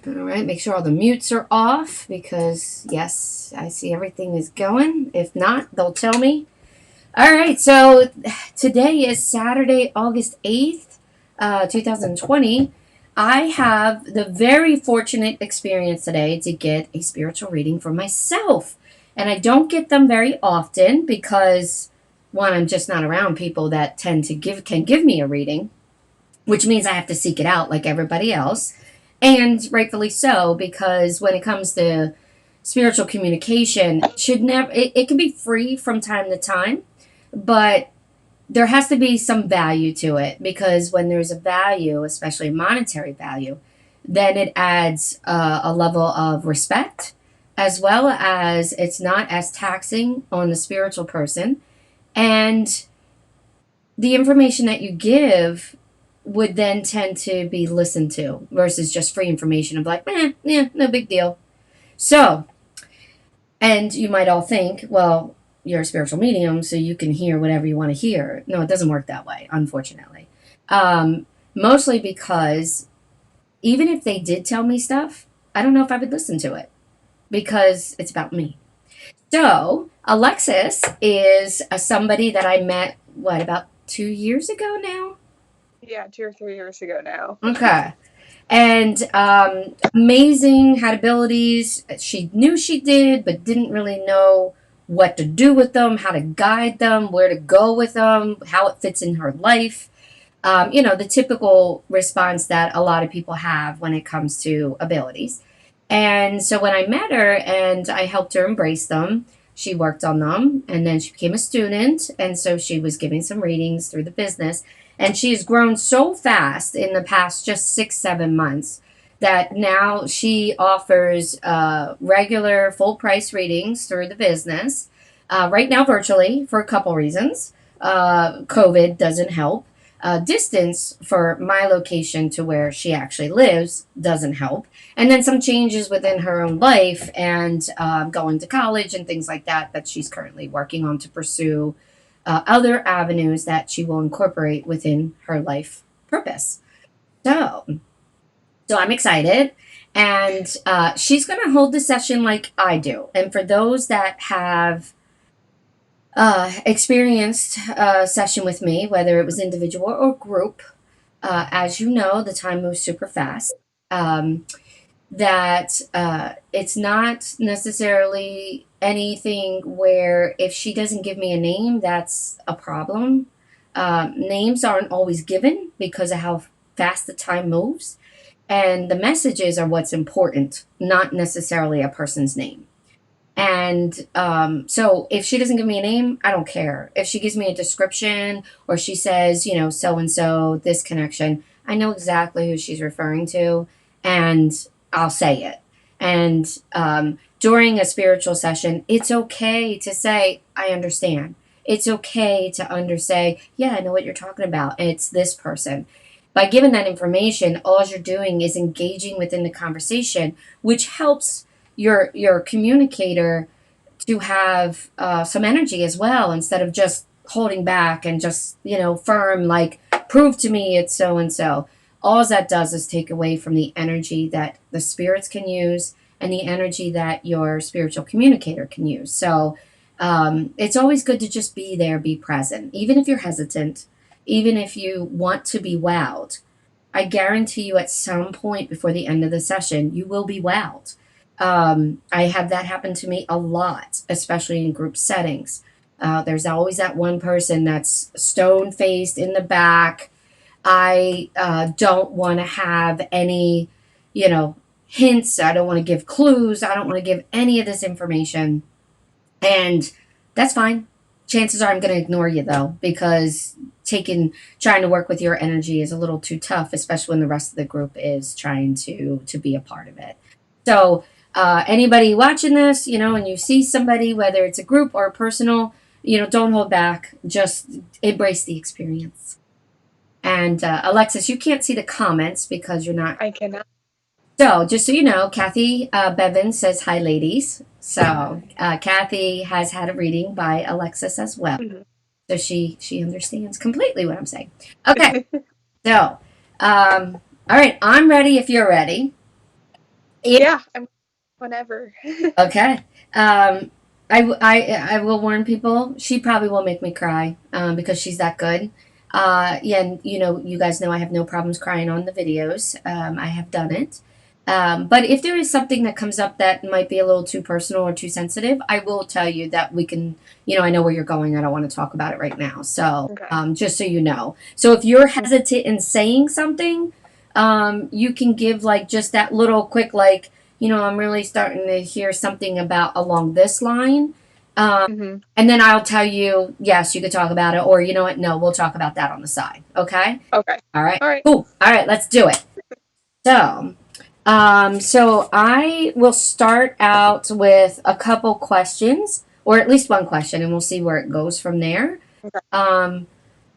All right, make sure all the mutes are off because, yes, I see everything is going. If not, they'll tell me. All right, so today is Saturday, August 8th, 2020. I have the very fortunate experience today to get a spiritual reading for myself. And I don't get them very often because, one, I'm just not around people that can give me a reading, which means I have to seek it out like everybody else. And rightfully so, because when it comes to spiritual communication, it can be free from time to time, but there has to be some value to it, because when there's a value, especially monetary value, then it adds a level of respect, as well as it's not as taxing on the spiritual person. And the information that you give would then tend to be listened to versus just free information of like, yeah, no big deal. So, and you might all think, well, you're a spiritual medium, so you can hear whatever you want to hear. No, it doesn't work that way, unfortunately. Mostly because even if they did tell me stuff, I don't know if I would listen to it because it's about me. So, Alexis is somebody that I met, about 2 years ago now? Yeah, 2 or 3 years ago now. Okay. And amazing, had abilities. She knew she did, but didn't really know what to do with them, how to guide them, where to go with them, how it fits in her life. The typical response that a lot of people have when it comes to abilities. And so when I met her and I helped her embrace them, she worked on them and then she became a student. And so she was giving some readings through the business. And she has grown so fast in the past just 6, 7 months that now she offers regular full price readings through the business. Right now, virtually, for a couple reasons. COVID doesn't help. Distance for my location to where she actually lives doesn't help. And then some changes within her own life and going to college and things like that she's currently working on to pursue other avenues that she will incorporate within her life purpose. So, so I'm excited. And she's going to hold the session like I do. And for those that have experienced a session with me, whether it was individual or group, as you know, the time moves super fast. Um, that it's not necessarily anything where if she doesn't give me a name, that's a problem. Names aren't always given because of how fast the time moves. And the messages are what's important, not necessarily a person's name. And so if she doesn't give me a name, I don't care. If she gives me a description or she says, so and so, this connection, I know exactly who she's referring to and I'll say it. And during a spiritual session, it's okay to say, I understand. It's okay to say, yeah, I know what you're talking about. It's this person. By giving that information, all you're doing is engaging within the conversation, which helps your communicator to have some energy as well, instead of just holding back and just firm, like, prove to me it's so and so. All that does is take away from the energy that the spirits can use and the energy that your spiritual communicator can use. So it's always good to just be there, be present, even if you're hesitant, even if you want to be wowed. I guarantee you at some point before the end of the session, you will be wowed. I have that happen to me a lot, especially in group settings. There's always that one person that's stone-faced in the back. I don't want to have any, hints. I don't want to give clues. I don't want to give any of this information. And that's fine. Chances are I'm going to ignore you, though, because trying to work with your energy is a little too tough, especially when the rest of the group is trying to be a part of it. So anybody watching this, and you see somebody, whether it's a group or a personal, don't hold back. Just embrace the experience. And Alexis, you can't see the comments because you're not. I cannot. So just so you know, Kathy Bevan says, hi, ladies. So Kathy has had a reading by Alexis as well. Mm-hmm. So she understands completely what I'm saying. Okay. So, all right, I'm ready if you're ready. Yeah, I'm whenever. Okay. I will warn people. She probably will make me cry because she's that good. Yeah, and you guys know I have no problems crying on the videos. I have done it. But if there is something that comes up that might be a little too personal or too sensitive, I will tell you that we can, I know where you're going. I don't want to talk about it right now. So, Okay. just so you know. So if you're Mm. hesitant in saying something, you can give like just that little quick, like, I'm really starting to hear something about along this line. Mhm. And then I'll tell you, yes, you could talk about it, or you know what? No, we'll talk about that on the side. Okay. Okay. All right. All right. Cool. All right. Let's do it. So, so I will start out with a couple questions, or at least one question, and we'll see where it goes from there. Okay. Um,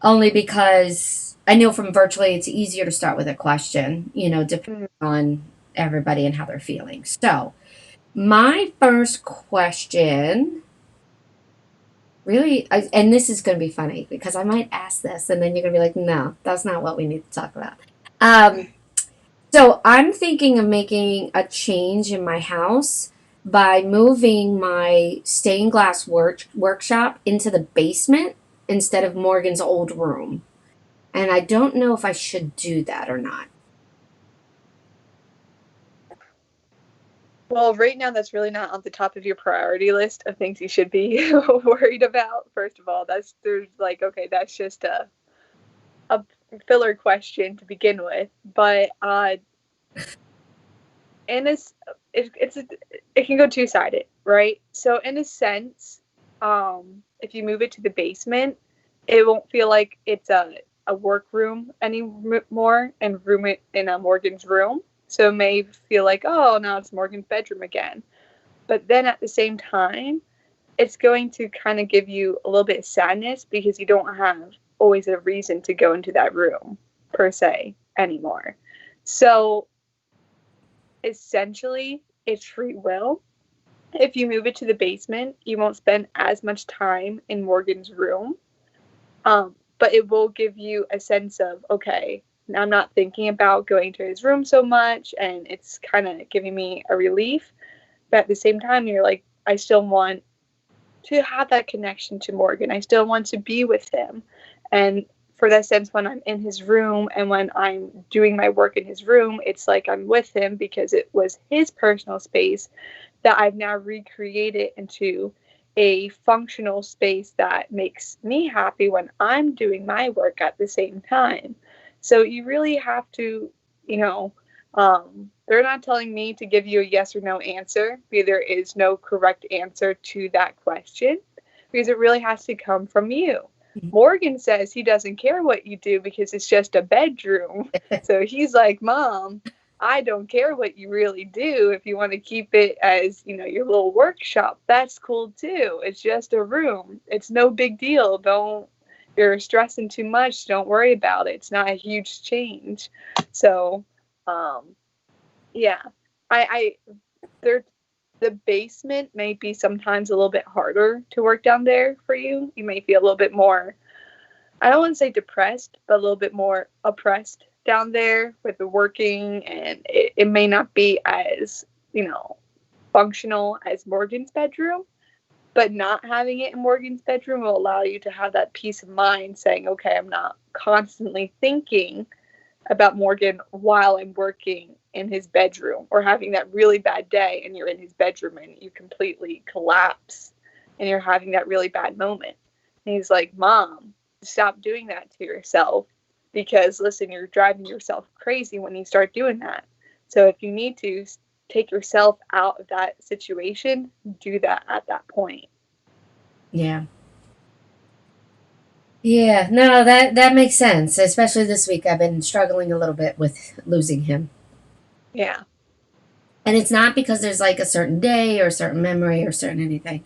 Only because I know from virtually it's easier to start with a question, depending Mhm. on everybody and how they're feeling. So, my first question really, and this is going to be funny because I might ask this and then you're going to be like, no, that's not what we need to talk about. Um, so I'm thinking of making a change in my house by moving my stained glass workshop into the basement instead of Morgan's old room. And I don't know if I should do that or not. Well, right now that's really not on the top of your priority list of things you should be worried about. First of all, there's like okay, that's just a filler question to begin with. But in a, it's it can go two-sided, right? So in a sense, if you move it to the basement, it won't feel like it's a workroom anymore and room it in a Morgan's room. So it may feel like, oh, now it's Morgan's bedroom again. But then at the same time, it's going to kind of give you a little bit of sadness because you don't have always a reason to go into that room per se anymore. So essentially, it's free will. If you move it to the basement, you won't spend as much time in Morgan's room. But it will give you a sense of, okay, I'm not thinking about going to his room so much, and it's kind of giving me a relief. But at the same time, you're like, I still want to have that connection to Morgan. I still want to be with him. And for that sense, when I'm in his room and when I'm doing my work in his room, it's like I'm with him because it was his personal space that I've now recreated into a functional space that makes me happy when I'm doing my work at the same time. So you really have to, you know, they're not telling me to give you a yes or no answer because there is no correct answer to that question because it really has to come from you. Morgan says he doesn't care what you do because it's just a bedroom. So he's like, Mom, I don't care what you really do. If you want to keep it as, your little workshop, that's cool too. It's just a room. It's no big deal. You're stressing too much. Don't worry about it. It's not a huge change. So, um, yeah, I there, the basement may be sometimes a little bit harder to work down there for you. You may feel a little bit more, I don't want to say depressed, but a little bit more oppressed down there with the working, and it may not be as, functional as Morgan's bedroom, but not having it in Morgan's bedroom will allow you to have that peace of mind saying, okay, I'm not constantly thinking about Morgan while I'm working in his bedroom or having that really bad day and you're in his bedroom and you completely collapse and you're having that really bad moment. And he's like, Mom, stop doing that to yourself because listen, you're driving yourself crazy when you start doing that. So if you need to take yourself out of that situation, do that at that point. Yeah. Yeah, no, that makes sense. Especially this week, I've been struggling a little bit with losing him. Yeah. And it's not because there's like a certain day or a certain memory or certain anything.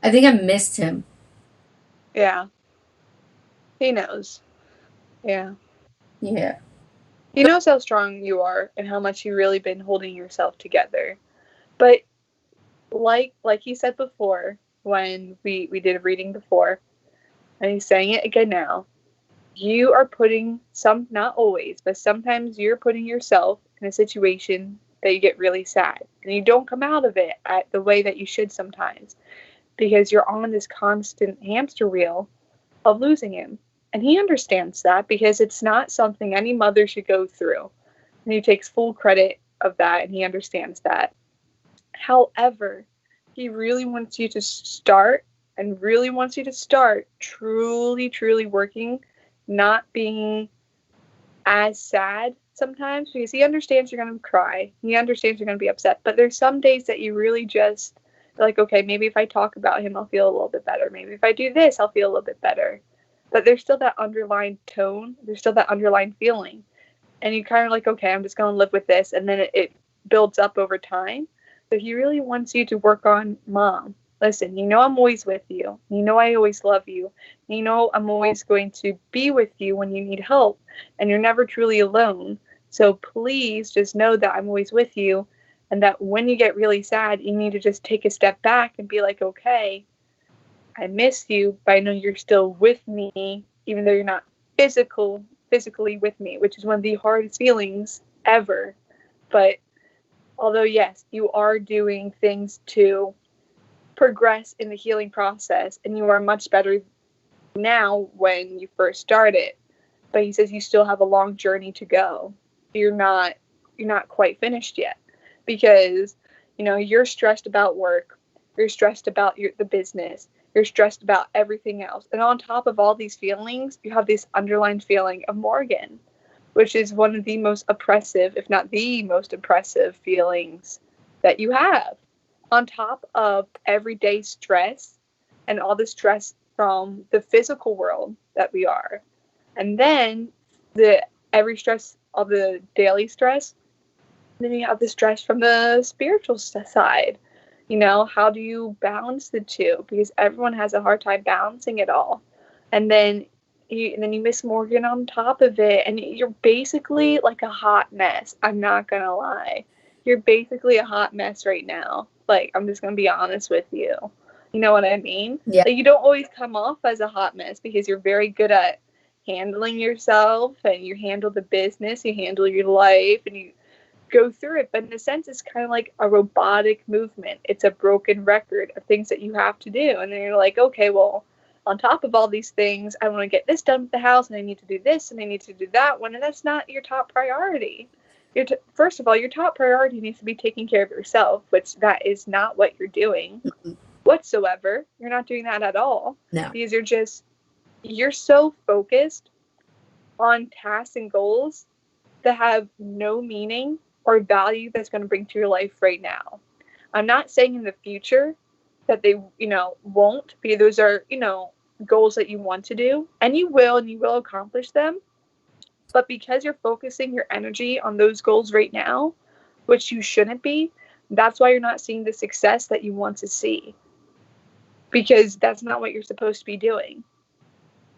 I think I missed him. Yeah. He knows. Yeah. Yeah. He knows how strong you are and how much you've really been holding yourself together. But like he said before, when we did a reading before, and he's saying it again now, you are putting some, not always, but sometimes you're putting yourself in a situation that you get really sad and you don't come out of it at the way that you should sometimes because you're on this constant hamster wheel of losing him. And he understands that because it's not something any mother should go through. And he takes full credit of that and he understands that. However, he really wants you to start and really wants you to start truly, truly working, not being as sad sometimes because he understands you're going to cry. He understands you're going to be upset. But there's some days that you really just like, okay, maybe if I talk about him, I'll feel a little bit better. Maybe if I do this, I'll feel a little bit better. But there's still that underlying tone. There's still that underlying feeling. And you kind of like, okay, I'm just going to live with this. And then it builds up over time. So he really wants you to work on, Mom, listen, you know I'm always with you. You know I always love you. You know I'm always going to be with you when you need help. And you're never truly alone. So please just know that I'm always with you. And that when you get really sad, you need to just take a step back and be like, okay, I miss you, but I know you're still with me, even though you're not physically with me, which is one of the hardest feelings ever. But although, yes, you are doing things to progress in the healing process, and you are much better now when you first started. But he says you still have a long journey to go. You're not quite finished yet because you're stressed about work, you're stressed about the business, you're stressed about everything else, and on top of all these feelings, you have this underlying feeling of Morgan, which is one of the most oppressive, if not the most oppressive feelings that you have. On top of everyday stress and all the stress from the physical world that we are. And then every stress of the daily stress, then you have the stress from the spiritual side. How do you balance the two? Because everyone has a hard time balancing it all. And then you miss Morgan on top of it, and you're basically like a hot mess. I'm not gonna lie. You're basically a hot mess right now. Like, I'm just gonna be honest with you. You know what I mean? Yeah. Like, you don't always come off as a hot mess because you're very good at handling yourself, and you handle the business, you handle your life, and you go through it. But in a sense, it's kind of like a robotic movement. It's a broken record of things that you have to do. And then you're like, okay, well, on top of all these things, I want to get this done with the house, and I need to do this, and I need to do that one. And that's not your top priority. First of all, your top priority needs to be taking care of yourself, which that is not what you're doing whatsoever. You're not doing that at all. No. Because you're so focused on tasks and goals that have no meaning or value that's going to bring to your life right now. I'm not saying in the future that they, won't, because those are, goals that you want to do, and you will accomplish them. But because you're focusing your energy on those goals right now, which you shouldn't be, that's why you're not seeing the success that you want to see. Because that's not what you're supposed to be doing.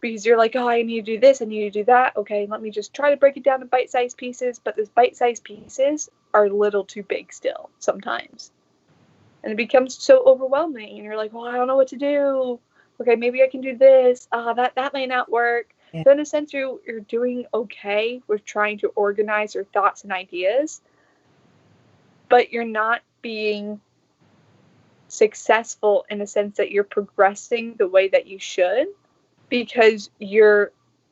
Because you're like, oh, I need to do this, I need to do that. Okay, let me just try to break it down to bite-sized pieces. But those bite-sized pieces are a little too big still sometimes. And it becomes so overwhelming. And you're like, well, I don't know what to do. Okay, maybe I can do this. That may not work. Yeah. So in a sense, you're doing okay with trying to organize your thoughts and ideas. But you're not being successful in the sense that you're progressing the way that you should. Because you're,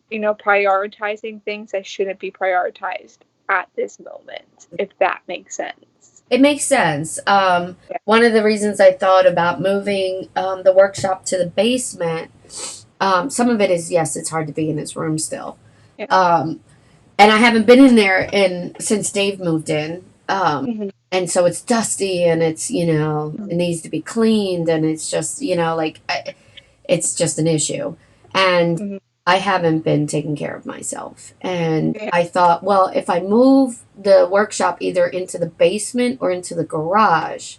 prioritizing things that shouldn't be prioritized at this moment, if that makes sense. It makes sense. One of the reasons I thought about moving the workshop to the basement, some of it is, yes, it's hard to be in this room still. Yeah. And I haven't been in there since Dave moved in. Mm-hmm. And so it's dusty and it's, it needs to be cleaned and it's just, it's just an issue. And Mm-hmm. I haven't been taking care of myself. And Yeah. I thought, well, if I move the workshop either into the basement or into the garage,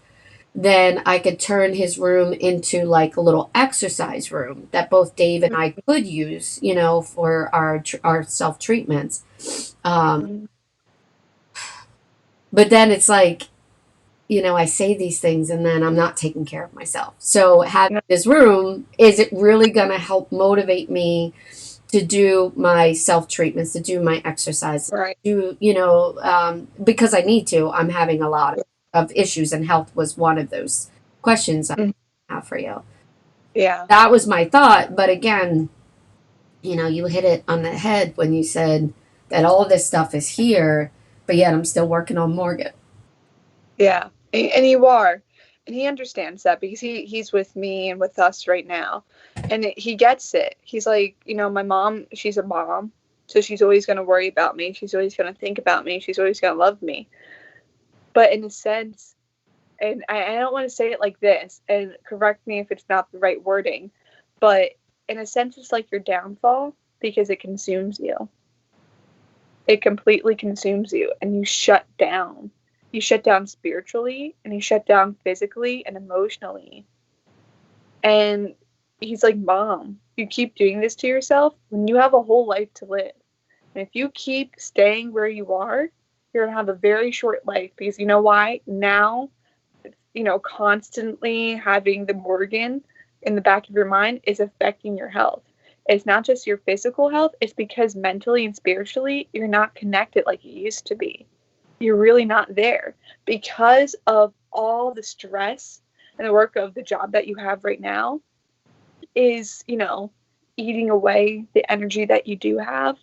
then I could turn his room into like a little exercise room that both Dave and I could use, for our self treatments. Mm-hmm. But then it's like, I say these things and then I'm not taking care of myself. So having this room, is it really going to help motivate me to do my self treatments, to do my exercise, Right. do, because I need to. I'm having a lot of issues, and health was one of those questions I Mhm. have for you. Yeah. That was my thought. But again, you hit it on the head when you said that all this stuff is here, but yet I'm still working on Morgan. Yeah. And you are. And he understands that because he's with me and with us right now. And he gets it. He's like, my mom, she's a mom. So she's always going to worry about me. She's always going to think about me. She's always going to love me. But in a sense, and I don't want to say it like this, and correct me if it's not the right wording, but in a sense, it's like your downfall because it consumes you. It completely consumes you, and you shut down. You shut down spiritually, and you shut down physically and emotionally. And he's like, Mom, you keep doing this to yourself when you have a whole life to live. And if you keep staying where you are, you're going to have a very short life because you know why? Now, constantly having the Morgan in the back of your mind is affecting your health. It's not just your physical health, it's because mentally and spiritually, you're not connected like you used to be. You're really not there because of all the stress and the work of the job that you have right now is, eating away the energy that you do have.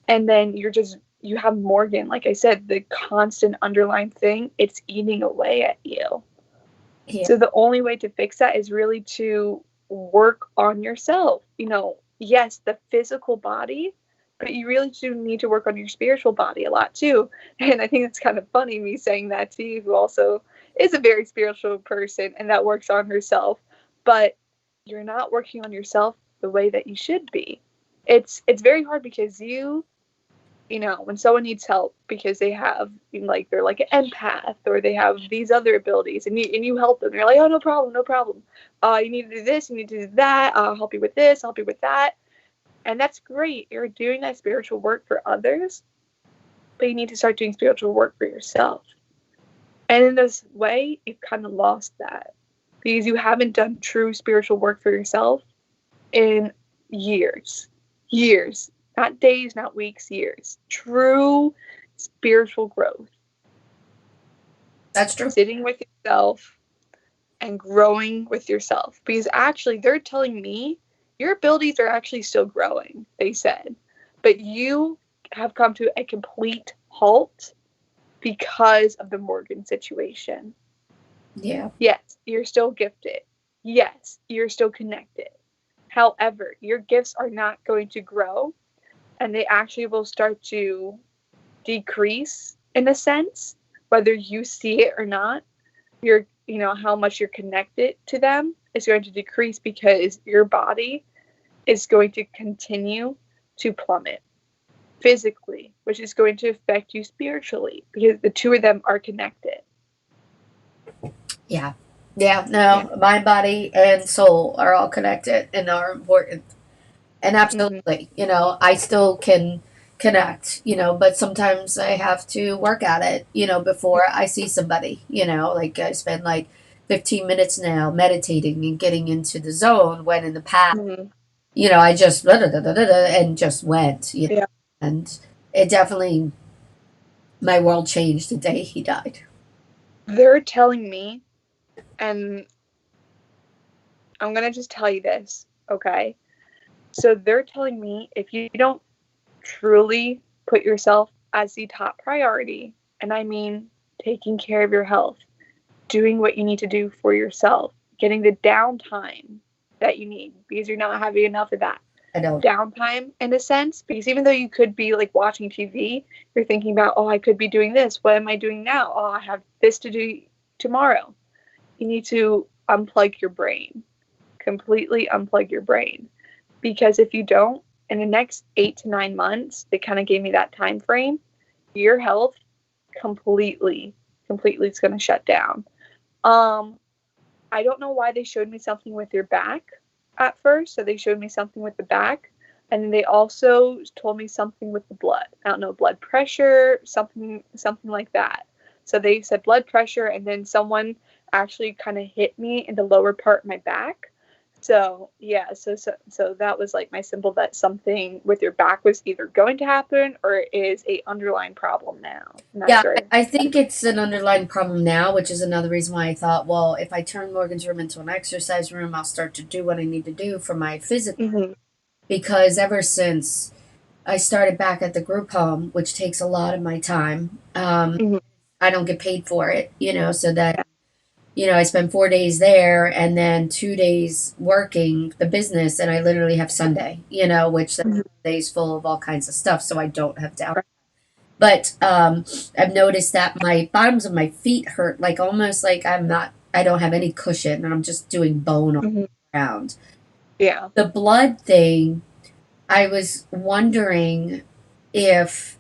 And then you have Morgan, like I said, the constant underlying thing, it's eating away at you. Yeah. So the only way to fix that is really to work on yourself. Yes, the physical body, but you really do need to work on your spiritual body a lot too. And I think it's kind of funny me saying that to you, who also is a very spiritual person and that works on herself. But you're not working on yourself the way that you should be. It's very hard because when someone needs help because they have like they're like an empath or they have these other abilities and you help them, you're like, oh, no problem, no problem. You need to do this, you need to do that. I'll help you with this, I'll help you with that. And that's great. You're doing that spiritual work for others, but you need to start doing spiritual work for yourself. And in this way, you've kind of lost that because you haven't done true spiritual work for yourself in years. Years. Not days, not weeks, years. True spiritual growth. That's true. Sitting with yourself and growing with yourself. Because actually, they're telling me your abilities are actually still growing, they said. But you have come to a complete halt because of the Morgan situation. Yeah. Yes, you're still gifted. Yes, you're still connected. However, your gifts are not going to grow and they actually will start to decrease in a sense, whether you see it or not. How much you're connected to them is going to decrease because your body is going to continue to plummet physically, which is going to affect you spiritually because the two of them are connected. Yeah. Yeah. Yeah. No, mind, body, and soul are all connected and are important. And Mm-hmm. absolutely, I still can connect, but sometimes I have to work at it, before I see somebody, like I spend like 15 minutes now meditating and getting into the zone when in the past, Mm-hmm. I just and just went, Yeah. and it definitely, my world changed the day he died. They're telling me, and I'm going to just tell you this, okay? So they're telling me if you don't truly put yourself as the top priority, and I mean taking care of your health, doing what you need to do for yourself, getting the downtime that you need because you're not having enough of that I don't. downtime in a sense. Because even though you could be like watching TV, you're thinking about, oh, I could be doing this. What am I doing now? Oh, I have this to do tomorrow. You need to unplug your brain, completely unplug your brain. Because if you don't, in the next 8 to 9 months, they kind of gave me that time frame, your health completely, completely is going to shut down. Um, I don't know why they showed me something with your back at first. So they showed me something with the back. And then they also told me something with the blood. I don't know, blood pressure, something like that. So they said blood pressure, and then someone actually kind of hit me in the lower part of my back. So yeah, so that was like my symbol that something with your back was either going to happen or is a underlying problem now. I'm not Yeah, sure. I think it's an underlying problem now, which is another reason why I thought, well, if I turn Morgan's room into an exercise room, I'll start to do what I need to do for my physical. Mm-hmm. Because ever since I started back at the group home, which takes a lot of my time, Mm-hmm. I don't get paid for it, so that, I spend 4 days there and then 2 days working the business, and I literally have Sunday, which that Mm-hmm. day's full of all kinds of stuff, so I don't have downtime. But I've noticed that my bottoms of my feet hurt, like almost like I don't have any cushion, and I'm just doing bone on Mm-hmm. the ground. Yeah. The blood thing, I was wondering if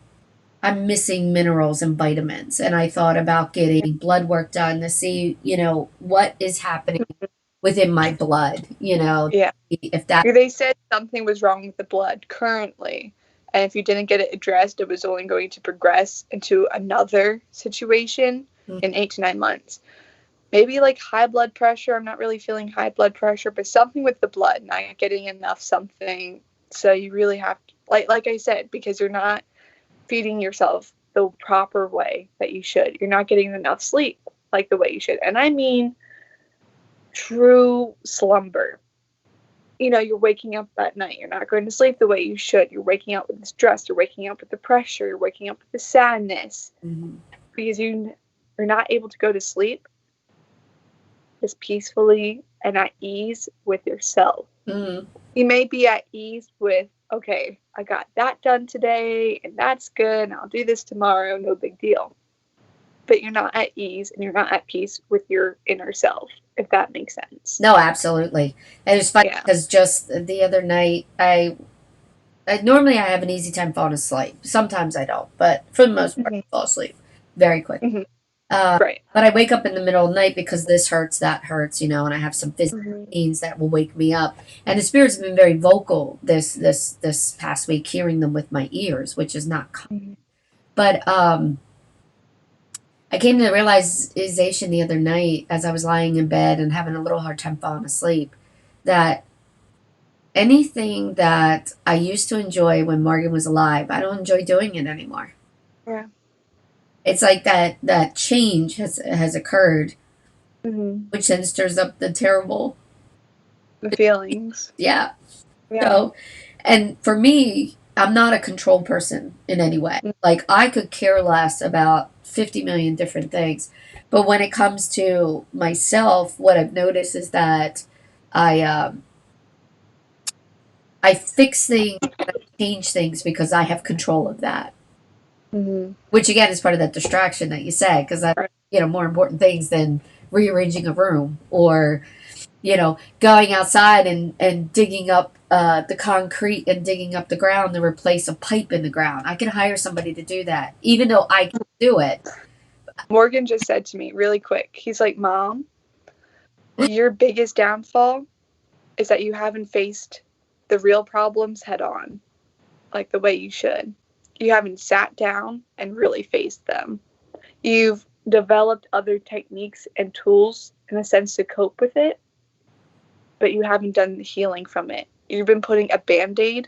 I'm missing minerals and vitamins, and I thought about getting blood work done to see, what is happening within my blood, Yeah. if that. They said something was wrong with the blood currently, and if you didn't get it addressed, it was only going to progress into another situation in 8 to 9 months. Maybe like high blood pressure. I'm not really feeling high blood pressure, but something with the blood, not getting enough something. So you really have to, like I said, because you're not feeding yourself the proper way that you should. You're not getting enough sleep like the way you should. And I mean true slumber. You're waking up at night. You're not going to sleep the way you should. You're waking up with the stress. You're waking up with the pressure. You're waking up with the sadness Mhm. because you're not able to go to sleep just peacefully and at ease with yourself. Mhm. You may be at ease with, okay, I got that done today and that's good. And I'll do this tomorrow. No big deal. But you're not at ease and you're not at peace with your inner self, if that makes sense. No, absolutely. And it's funny Yeah. because just the other night, normally I have an easy time falling asleep. Sometimes I don't, but for the most part, Mm-hmm. I fall asleep very quick. Mm-hmm. Uh, Right. but I wake up in the middle of the night because this hurts, that hurts, and I have some physical Mm-hmm. pains that will wake me up. And the spirits have been very vocal this past week, hearing them with my ears, which is not common. Mm-hmm. But I came to the realization the other night as I was lying in bed and having a little hard time falling asleep that anything that I used to enjoy when Morgan was alive, I don't enjoy doing it anymore. Yeah. It's like that change has occurred, Mm-hmm. which then stirs up the terrible, The feelings. yeah. Yeah. So, and for me, I'm not a control person in any way. Like I could care less about 50 million different things, but when it comes to myself, what I've noticed is that I um, I fix things, I change things because I have control of that. Mm-hmm. Which again is part of that distraction that you said, because I, Right. more important things than rearranging a room or, going outside and digging up the concrete and digging up the ground to replace a pipe in the ground. I can hire somebody to do that, even though I can do it. Morgan just said to me really quick, he's like, Mom, your biggest downfall is that you haven't faced the real problems head on, like the way you should. You haven't sat down and really faced them. You've developed other techniques and tools in a sense to cope with it, but you haven't done the healing from it. You've been putting a band aid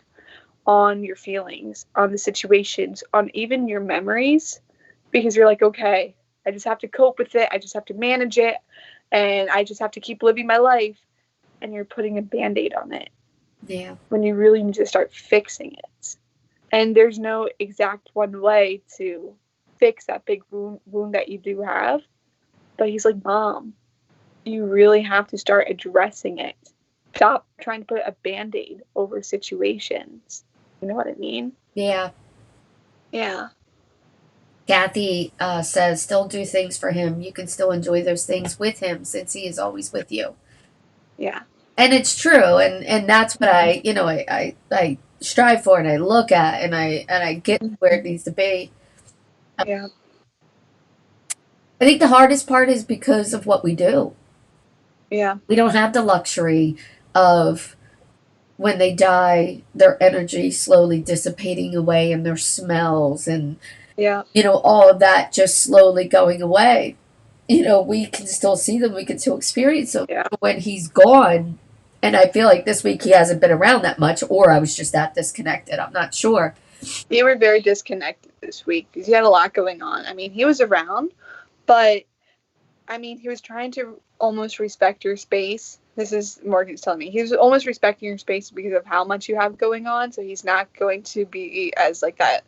on your feelings, on the situations, on even your memories, because you're like, okay, I just have to cope with it. I just have to manage it. And I just have to keep living my life. And you're putting a band aid on it Yeah. when you really need to start fixing it. And there's no exact one way to fix that big wound that you do have. But he's like, Mom, you really have to start addressing it. Stop trying to put a band aid over situations. You know what I mean? Yeah. Yeah. Kathy says, still do things for him. You can still enjoy those things with him since he is always with you. Yeah. And it's true. And that's what I strive for and I look at and I get where it needs to be. Yeah. I think the hardest part is because of what we do. Yeah. We don't have the luxury of when they die, their energy slowly dissipating away and their smells and, Yeah. all of that just slowly going away. We can still see them, we can still experience them. Yeah. But when he's gone, And I feel like this week he hasn't been around that much, or I was just that disconnected. I'm not sure. You were very disconnected this week because you had a lot going on. I mean, he was around, but I mean, he was trying to almost respect your space. This is Morgan's telling me. He was almost respecting your space because of how much you have going on. So he's not going to be as like that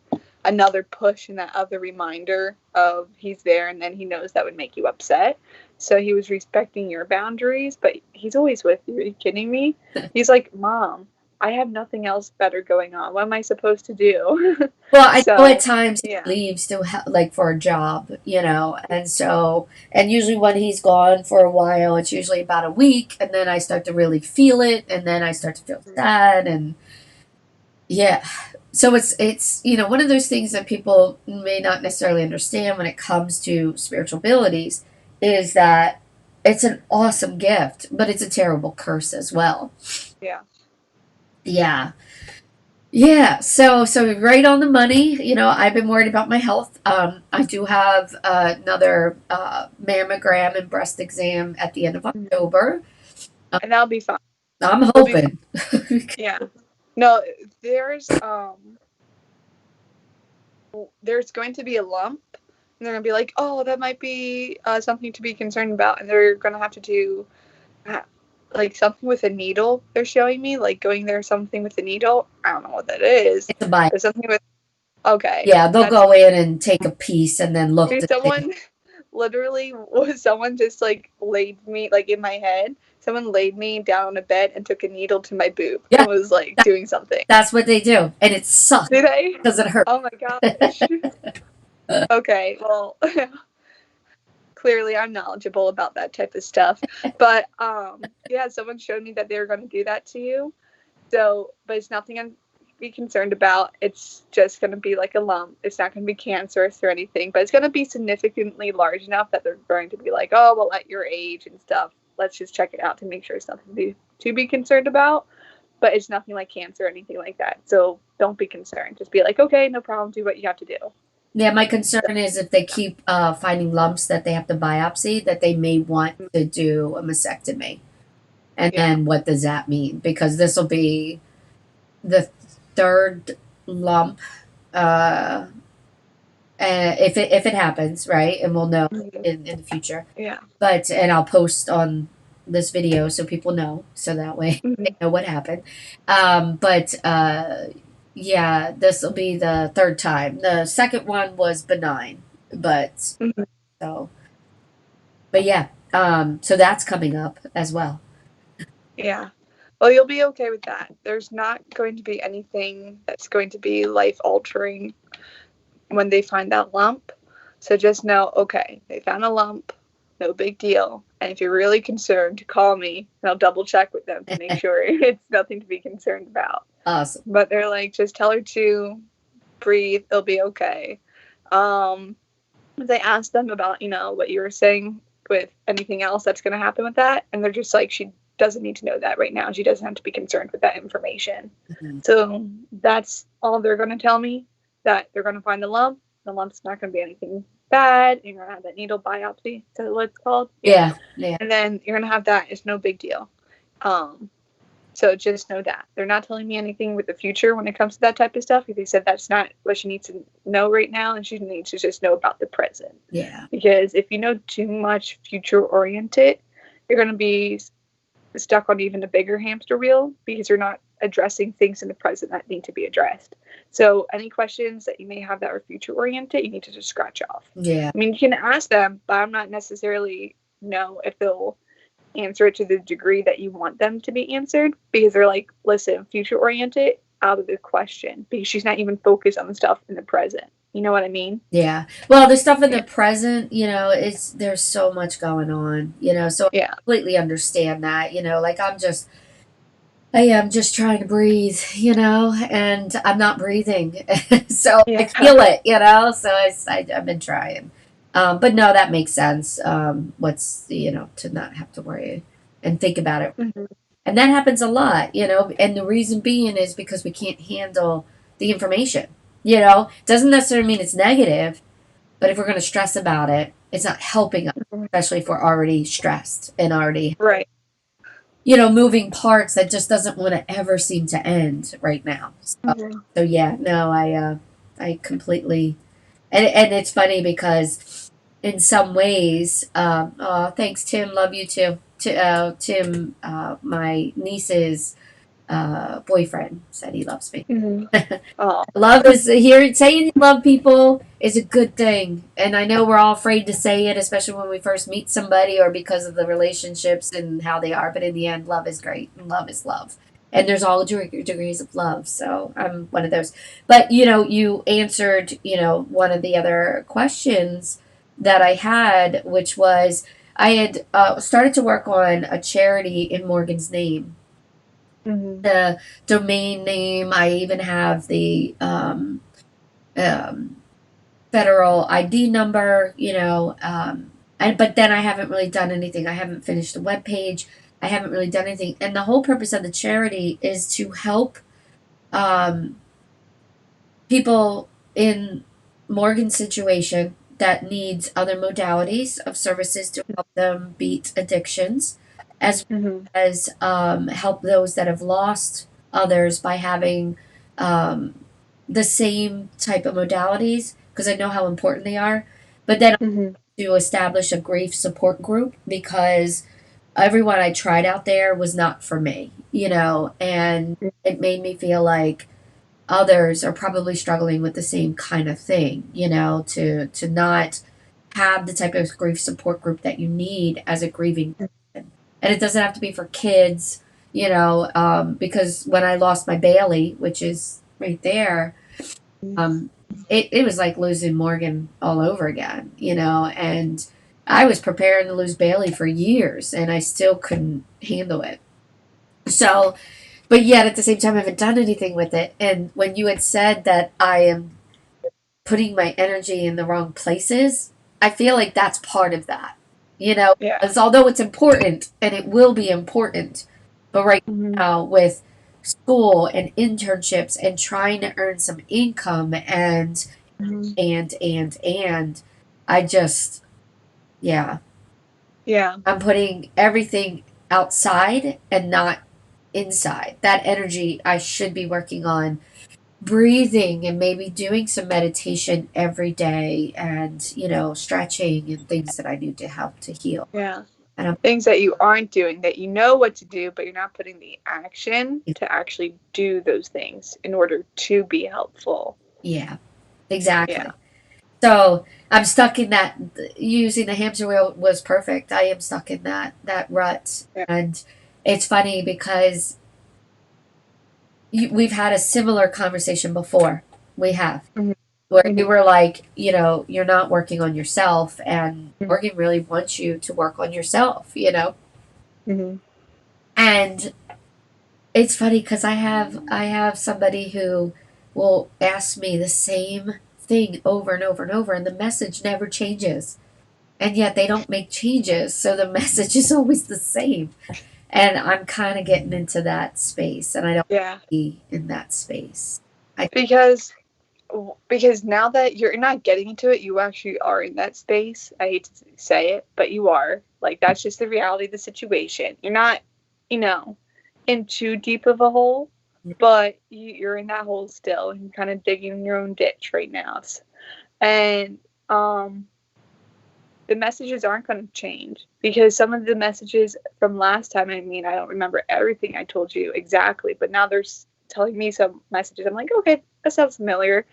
another push and that other reminder of he's there, and then he knows that would make you upset. So he was respecting your boundaries, but he's always with you. Are you kidding me? He's like, Mom, I have nothing else better going on. What am I supposed to do? Well, I know at So, times he yeah. leaves to like for a job, you know, and so and usually when he's gone for a while, it's usually about a week, and then I start to really feel it, and then I start to feel sad, and yeah. So it's you know one of those things that people may not necessarily understand when it comes to spiritual abilities is that it's an awesome gift, but it's a terrible curse as well. Yeah. Yeah. Yeah, so right on the money. You know, I've been worried about my health. I do have another mammogram and breast exam at the end of October. And that'll be fine. I'm You'll be fine. hoping. Yeah. No, there's going to be a lump, and they're going to be like, oh, that might be something to be concerned about, and they're going to have to do uh, like something with a needle. They're showing me like going there something with a needle. I don't know what that is. It's a buy. But something with okay. Yeah, they'll That's go in and take a piece and then look dude, to see. someone literally was someone just like laid me like in my head. Someone laid me down on a bed and took a needle to my boob Yeah, and was like that, doing something. that's what they do, and it sucks Did I? because it hurts. Oh my gosh. Okay, well, clearly I'm knowledgeable about that type of stuff. But yeah, someone showed me that they were going to do that to you. So, but it's nothing I'm be concerned about. It's just going to be like a lump. It's not going to be cancerous or anything, but it's going to be significantly large enough that they're going to be like, oh, well, at your age and stuff, let's just check it out to make sure it's nothing to be concerned about. But it's nothing like cancer or anything like that. So don't be concerned. Just be like, okay, no problem. Do what you have to do. Yeah, my concern is if they keep finding lumps that they have to biopsy, that they may want to do a mastectomy. And Yeah. then what does that mean? Because this will be the third lump, uh, if it happens, right? And we'll know in the future. Yeah. But and I'll post on this video so people know, so that way they Mhm. know what happened. But yeah, this will be the third time. The second one was benign, but Mhm. so but yeah, so that's coming up as well. Yeah. Well, you'll be okay with that. There's not going to be anything that's going to be life altering when they find that lump. So just know, okay, they found a lump, no big deal. And if you're really concerned, call me and I'll double check with them to make sure it's nothing to be concerned about. Awesome. But they're like, just tell her to breathe, it'll be okay. Um, they asked them about, what you were saying with anything else that's going to happen with that. And they're just like, she doesn't need to know that right now. She doesn't have to be concerned with that information. Mhm. So that's all they're going to tell me, that they're going to find the lump. The lump's not going to be anything bad. You're going to have that needle biopsy. Is that what it's called? Yeah, yeah. And then you're going to have that. It's no big deal. Um, so just know that. They're not telling me anything with the future when it comes to that type of stuff. They said that's not what she needs to know right now, and she needs to just know about the present. Yeah. Because if you know too much future oriented, you're going to be stuck on even a bigger hamster wheel because you're not addressing things in the present that need to be addressed. So any questions that you may have that are future oriented, you need to just scratch off. Yeah. I mean, you can ask them, but I'm not necessarily know if they'll answer it to the degree that you want them to be answered, because they're like, listen, future oriented, out of the question, because she's not even focused on the stuff in the present. You know what I mean? Yeah. Well, the stuff in Yeah. the present, you know, it's there's so much going on, you know, so I Yeah. completely understand that, you know, like I am just trying to breathe, you know, and I'm not breathing. So I Yeah. feel it, you know, so I've been trying. But no, that makes sense. What's, you know, to not have to worry and think about it. Mm-hmm. And that happens a lot, you know, and the reason being is because we can't handle the information, you know, doesn't necessarily mean it's negative, but if we're going to stress about it, it's not helping us, especially if we're already stressed and already. Right. moving parts that just doesn't want to ever seem to end right now. Mhm. So yeah, no, I completely, and it's funny because in some ways, oh, thanks, Tim, love you too. Tim, my niece's boyfriend said he loves me. Mhm. Oh. Love is here. Saying you love people is a good thing, and I know we're all afraid to say it, especially when we first meet somebody or because of the relationships and how they are. But in the end, love is great, and love is love. And there's all degrees of love. So I'm one of those. But you answered one of the other questions that I had, which was I had started to work on a charity in Morgan's name, Mhm. the domain name. I even have the um, federal ID number, and but then I haven't really done anything. I haven't finished the web page. I haven't really done anything. And the whole purpose of the charity is to help um, people in Morgan's situation that needs other modalities of services to help them beat addictions, as Mhm. as help those that have lost others by having um, the same type of modalities, because I know how important they are. But then Mhm. to establish a grief support group, because everyone I tried out there was not for me, and it made me feel like others are probably struggling with the same kind of thing, to not have the type of grief support group that you need as a grieving person. And it doesn't have to be for kids, because when I lost my Bailey, which is right there, um, it was like losing Morgan all over again, and I was preparing to lose Bailey for years and I still couldn't handle it. So, but yet at the same time, I haven't done anything with it. And when you had said that I am putting my energy in the wrong places, I feel like that's part of that. Yeah. Because although it's important and it will be important, but right Mhm. now with school and internships and trying to earn some income Mhm. and I just, yeah, Yeah. I'm putting everything outside and not inside. That energy I should be working on breathing and maybe doing some meditation every day and, stretching and things that I do to help to heal. Yeah. And I'm, Things that you aren't doing that you know what to do, but you're not putting the action to actually do those things in order to be helpful. yeah, Yeah. exactly. So I'm stuck in that. Using the hamster wheel was perfect. I am stuck in that rut, Yeah. and it's funny because we've had a similar conversation before. We have, Mhm. where you Mhm. were like, you're not working on yourself, and Morgan really wants you to work on yourself. Mhm. And it's funny because I have somebody who will ask me the same thing over and over and over, and the message never changes. And yet they don't make changes, so the message is always the same. And I'm kind of getting into that space, and I don't Yeah. be in that space. I Because now that you're not getting into it, you actually are in that space. I hate to say it, but you are. Like that's just the reality of the situation. You're not, you know, in too deep of a hole, but you're in that hole still and kind of digging your own ditch right now. And um the messages aren't going to change because some of the messages from last time, I mean, I don't remember everything I told you exactly, but now they're telling me some messages. I'm like, okay, that sounds familiar.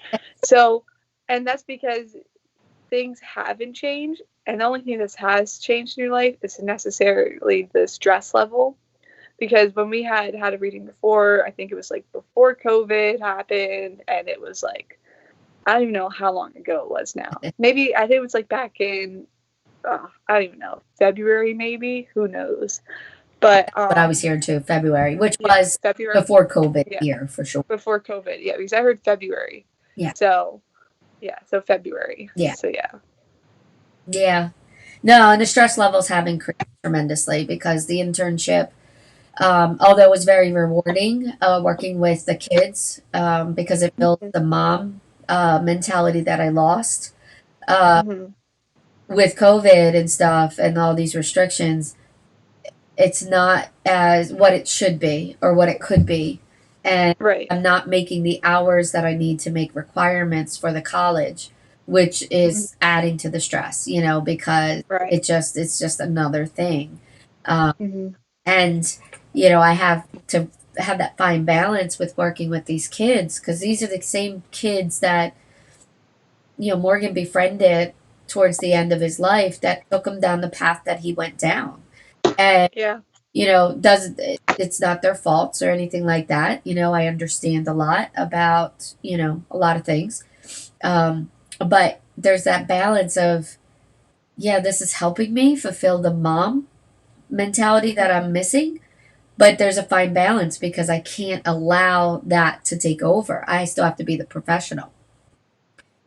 So, and that's because things haven't changed. And the only thing that has changed in your life is necessarily the stress level. Because when we had a reading before, I think it was like before COVID happened, and it was like, I don't even know how long ago it was now. Maybe I think it was like back in I don't even know, February maybe, who knows. But But I was here too, February, which yeah, was February, before COVID yeah, here for sure. before COVID, yeah, because I heard February. Yeah, So yeah, so February. yeah, So yeah. yeah. No, and the stress levels have increased tremendously because the internship, although it was very rewarding, working with the kids, because it built Mhm. the mom mentality that I lost uh, Mhm. with COVID and stuff and all these restrictions. it's not as what it should be or what it could be. And Right. I'm not making the hours that I need to make requirements for the college, which Mhm. is adding to the stress, because Right. it's just another thing. Um, Hmm. and, I have to have that fine balance with working with these kids because these are the same kids that, Morgan befriended towards the end of his life that took him down the path that he went down. And Yeah. doesn't it's not their faults or anything like that. I understand a lot about, a lot of things. But there's that balance of, yeah, this is helping me fulfill the mom mentality that I'm missing, but there's a fine balance because I can't allow that to take over. I still have to be the professional.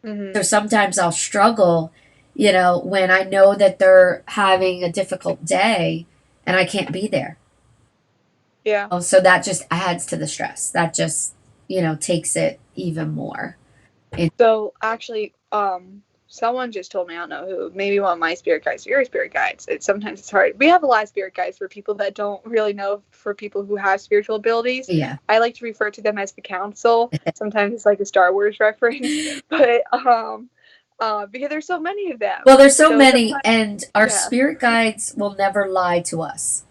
Hmm. So sometimes I'll struggle, when I know that they're having a difficult day and I can't be there. Yeah. Oh, so that just adds to the stress. That just, takes it even more. It, So actually, someone just told me, I don't know who, maybe one of my spirit guides, your spirit guides. Sometimes it's hard. We have a lot of spirit guides for people that don't really know, for people who have spiritual abilities. yeah. I like to refer to them as the council. Sometimes it's like a Star Wars reference, but because there's so many of them. Well, there's so So many, sometimes, and our yeah, spirit guides will never lie to us.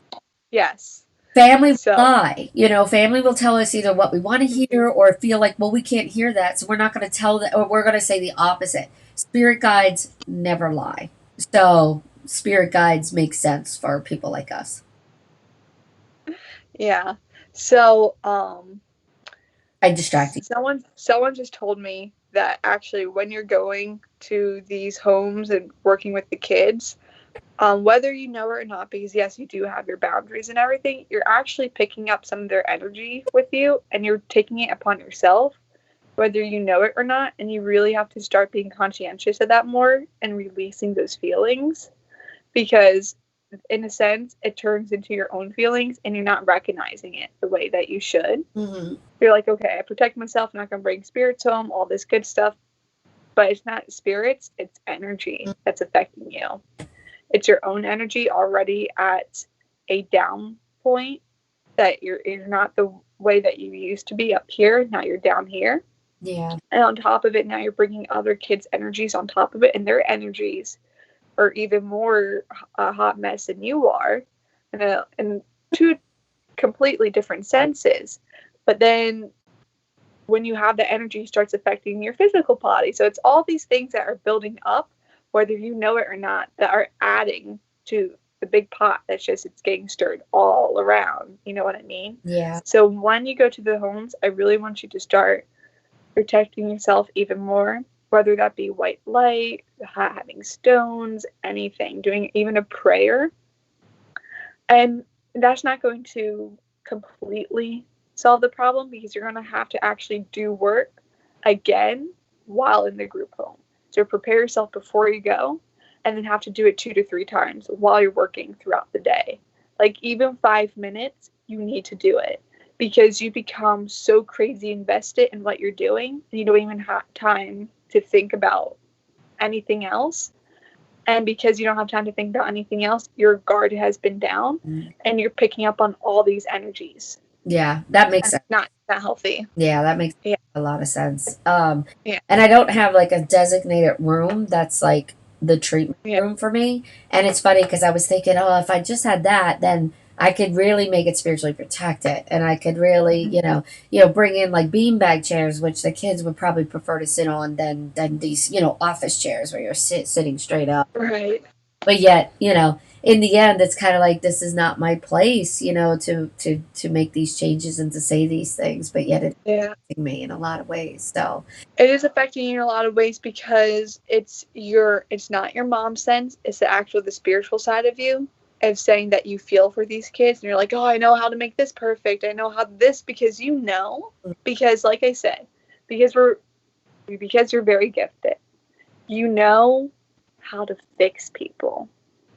yes. Family will So, lie. Family will tell us either what we want to mhm. hear or feel like, well, we can't hear that, so we're not going to tell that, or we're going to say the opposite. Spirit guides never lie. So, spirit guides make sense for people like us. Yeah. So, I distract you. someone just told me that actually when you're going to these homes and working with the kids, whether you know it or not, because yes, you do have your boundaries and everything, you're actually picking up some of their energy with you and you're taking it upon yourself, whether you know it or not, and you really have to start being conscientious of that more and releasing those feelings, because in a sense it turns into your own feelings and you're not recognizing it the way that you should. Hmm. You're like, okay, I protect myself, I'm not going to bring spirits home, all this good stuff. But it's not spirits, it's energy that's affecting you. It's your own energy already at a down point, that you're not the way that you used to be up here. Now you're down here. Yeah. And on top of it, now you're bringing other kids' energies on top of it, and their energies are even more a hot mess than you are, in two completely different senses. But then when you have the energy starts affecting your physical body. So it's all these things that are building up, whether you know it or not, that are adding to the big pot that's just it's getting stirred all around. You know what I mean? Yeah. So when you go to the homes, I really want you to start protecting yourself even more, whether that be white light, having stones, anything, doing even a prayer. And that's not going to completely solve the problem, because you're going to have to actually do work again while in the group home. So prepare yourself before you go, and then have to do it 2 to 3 times while you're working throughout the day. Like even 5 minutes, you need to do it, because you become so crazy invested in what you're doing, and you don't even have time to think about anything else. And because you don't have time to think about anything else, your guard has been down Mm. and you're picking up on all these energies. Yeah. That makes And sense. it's not healthy. Yeah, that makes Yeah. a lot of sense. Yeah. And I don't have like a designated room that's like the treatment Yeah. room for me. And it's funny because I was thinking, oh, if I just had that, then I could really make it spiritually protected, and I could really, bring in like beanbag chairs, which the kids would probably prefer to sit on than these, office chairs where you're sitting straight up. Right. But yet, in the end, it's kind of like this is not my place, to make these changes and to say these things. But yet, it's Yeah. affecting me in a lot of ways. So, It is affecting you in a lot of ways, because it's not your mom's sense, it's the spiritual side of you, of saying that you feel for these kids and you're like, oh, I know how to make this perfect. I know how this, because because like I said, because you're very gifted. You know how to fix people.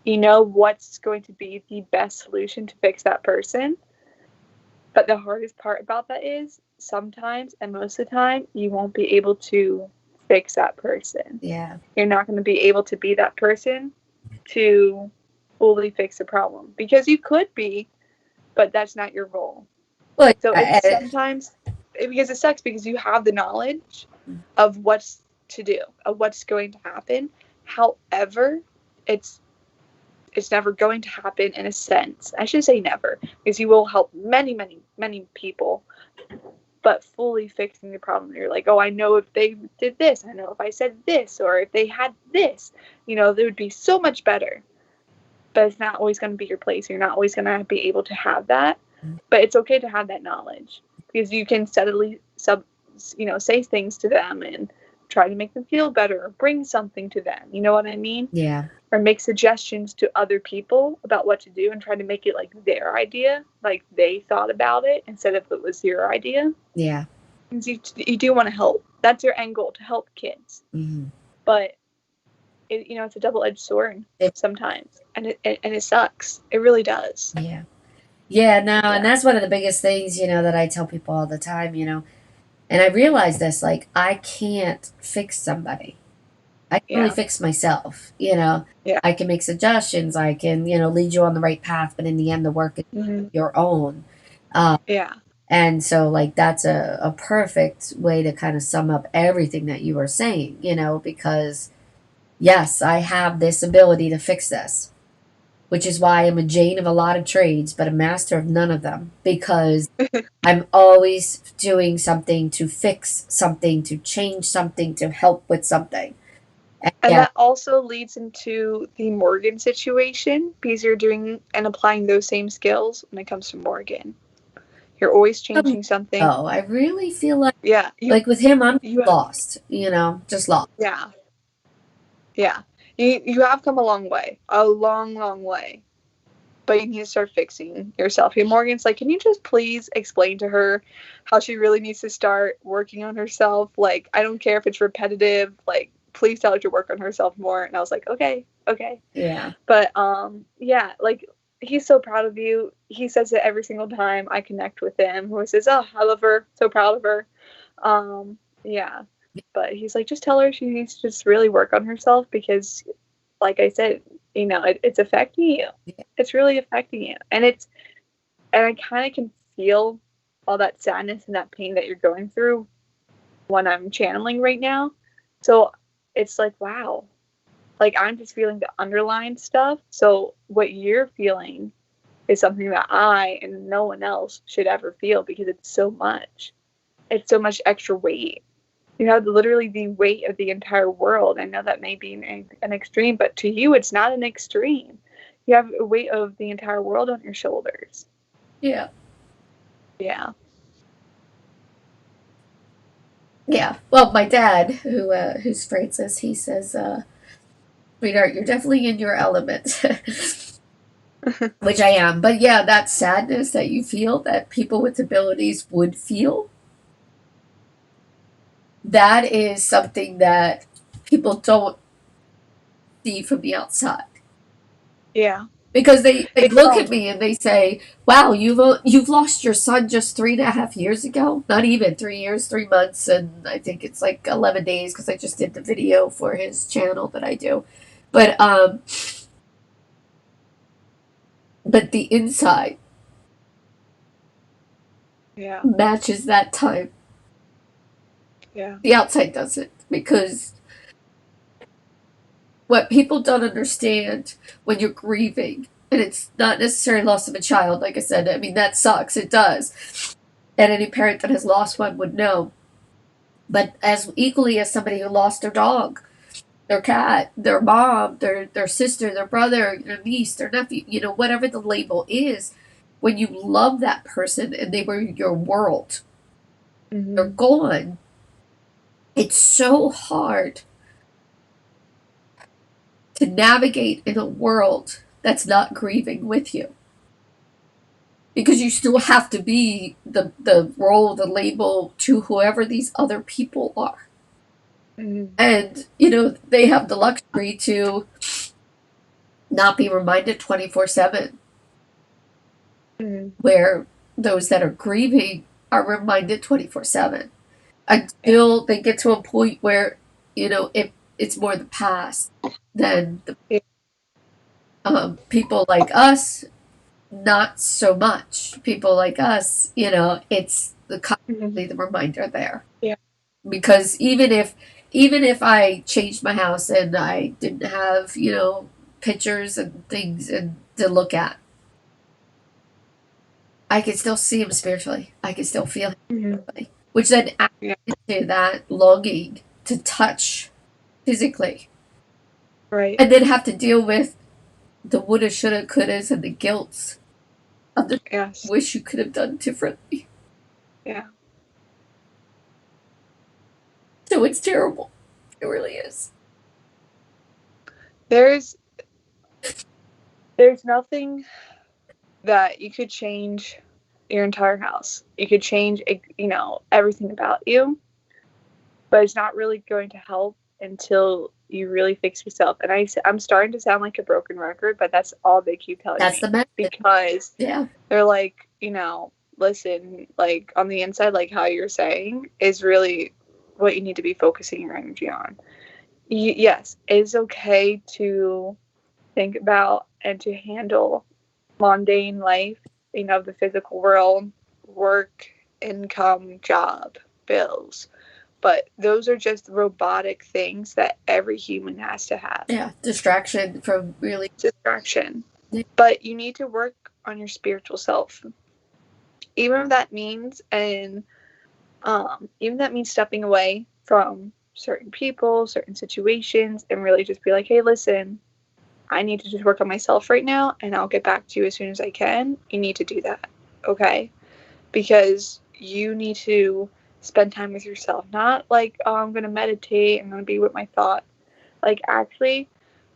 You know what's going to be the best solution to fix that person. But the hardest part about that is sometimes, and most of the time, you won't be able to fix that person. yeah. You're not going to be able to be that person to fully fix the problem, because you could be, but that's not your role. Well, So it's yeah, sometimes, because it sucks, because you have the knowledge of what's to do, of what's going to happen. However, it's it's never going to happen in a sense. I should say never, because you will help many, many, many people, but fully fixing the problem. You're like, oh, I know if they did this, I know if I said this, or if they had this, they would be so much better. But it's not always going to be your place. You're not always going to be able to have that. But it's okay to have that knowledge, because you can steadily say things to them and try to make them feel better or bring something to them. You know what I mean? yeah, Or make suggestions to other people about what to do and try to make it like their idea, like they thought about it instead of it was your idea. yeah. Because you do want to help. That's your end goal, to help kids. Mm-hmm. But it's a double-edged sword It, sometimes, and it sucks. It really does. yeah. Yeah, no, and Yeah. that's one of the biggest things, that I tell people all the time, and I realize this, like, I can't fix somebody. I can only Yeah. fix myself, Yeah. I can make suggestions, I can, lead you on the right path, but in the end, the work is Mm-hmm. your own. Um, Yeah. and so, like, that's a perfect way to kind of sum up everything that you were saying, because yes, I have this ability to fix this, which is why I'm a Jane of a lot of trades, but a master of none of them, because I'm always doing something to fix something, to change something, to help with something. And And yeah, that also leads into the Morgan situation, because you're doing and applying those same skills when it comes to Morgan. You're always changing something. oh, I really feel like, Yeah. You with him, I'm you lost, just lost. yeah. Yeah. You have come a long way. A long, long way. But you need to start fixing yourself. And Morgan's like, can you just please explain to her how she really needs to start working on herself? Like, I don't care if it's repetitive. Like, please tell her to work on herself more. And I was like, okay, okay. Yeah. But yeah, like, he's so proud of you. He says it every single time I connect with him. Who says, "Oh, I love her, so proud of her." Yeah, but he's like, just tell her she needs to just really work on herself, because, like I said, it's affecting you. It's really affecting you, and I kind of can feel all that sadness and that pain that you're going through when I'm channeling right now. So it's like, wow, like, I'm just feeling the underlying stuff. So what you're feeling is something that I and no one else should ever feel, because it's so much. It's so much extra weight. You have literally the weight of the entire world. I know that may be an extreme, but to you, it's not an extreme. You have a weight of the entire world on your shoulders. Yeah. Yeah. Yeah. Well, my dad, who's Francis, he says, sweetheart, you're definitely in your element. Which I am. But yeah, that sadness that you feel that people with abilities would feel, that is something that people don't see from the outside. Yeah. Because they They look at don't. me and they say, "Wow, you've lost your son just 3.5 years ago. Not even 3 years, 3 months, and I think it's like 11 days because I just did the video for his channel that I do." But but the inside Yeah. matches that time. Yeah. The outside doesn't, because what people don't understand when you're grieving, and it's not necessarily loss of a child, like I said, I mean, that sucks, it does. And any parent that has lost one would know. But as equally as somebody who lost their dog, their cat, their mom, their sister, their brother, their niece, their nephew, whatever the label is, when you love that person and they were your world, they're Mm-hmm. gone. It's so hard to navigate in a world that's not grieving with you, because you still have to be the role, the label to whoever these other people are. Mm-hmm. And they have the luxury to not be reminded 24/7, Mm-hmm. where those that are grieving are reminded 24/7 Yeah. until they get to a point where if it's more the past than the Yeah. People like us, not so much. People like us, it's Mhm. constantly the reminder there. Yeah. Because even if I changed my house and I didn't have, pictures and things and to look at, I could still see him spiritually. I could still feel him Mhm. spiritually, which then adds Yeah. to that longing to touch physically, Right. and then have to deal with the woulda, shoulda, couldas, and the guilt of the Yes. wish you could have done differently. Yeah. So it's terrible. It really is. There's there's nothing that you could change your entire house. You could change, everything about you, but it's not really going to help until you really fix yourself. And I'm starting to sound like a broken record, but that's all they keep telling That's me the message. because Yeah. they're like, listen, like on the inside, like how you're saying is really what you need to be focusing your energy on. Yes, it's okay to think about and to handle mundane life, the physical world, work, income, job, bills. But those are just robotic things that every human has to have. Yeah. Distraction from really. Distraction. But you need to work on your spiritual self. Even if that means even that means stepping away from certain people, certain situations, and really just be like, hey, listen, I need to just work on myself right now and I'll get back to you as soon as I can. You need to do that. Okay? Because you need to spend time with yourself. Not like, oh, I'm going to meditate, I'm going to be with my thoughts. Like, actually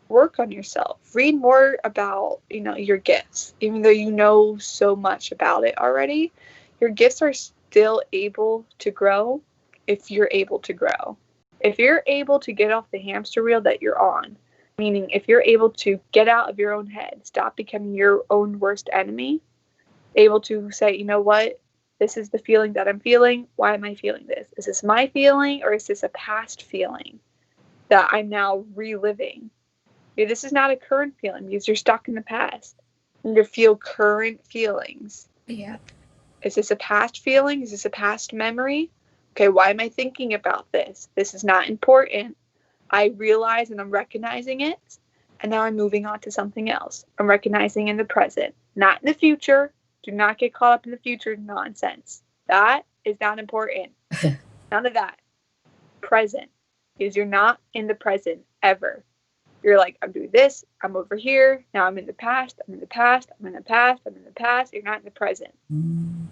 work on yourself. Read more about, your gifts. Even though you know so much about it already, your gifts are still able to grow if you're able to grow. If you're able to get off the hamster wheel that you're on, meaning if you're able to get out of your own head, stop becoming your own worst enemy, able to say, you know what, this is the feeling that I'm feeling. Why am I feeling this? Is this my feeling or is this a past feeling that I'm now reliving? Okay, this is not a current feeling because you're stuck in the past. You need to feel current feelings. Yeah. Is this a past feeling? Is this a past memory? Okay, why am I thinking about this? This is not important. I realize and I'm recognizing it. And now I'm moving on to something else. I'm recognizing in the present, not in the future. Do not get caught up in the future nonsense. That is not important. None of that. Present. Because you're not in the present ever. You're like, I'm doing this, I'm over here, now I'm in the past, I'm in the past, I'm in the past, I'm in the past. You're not in the present. You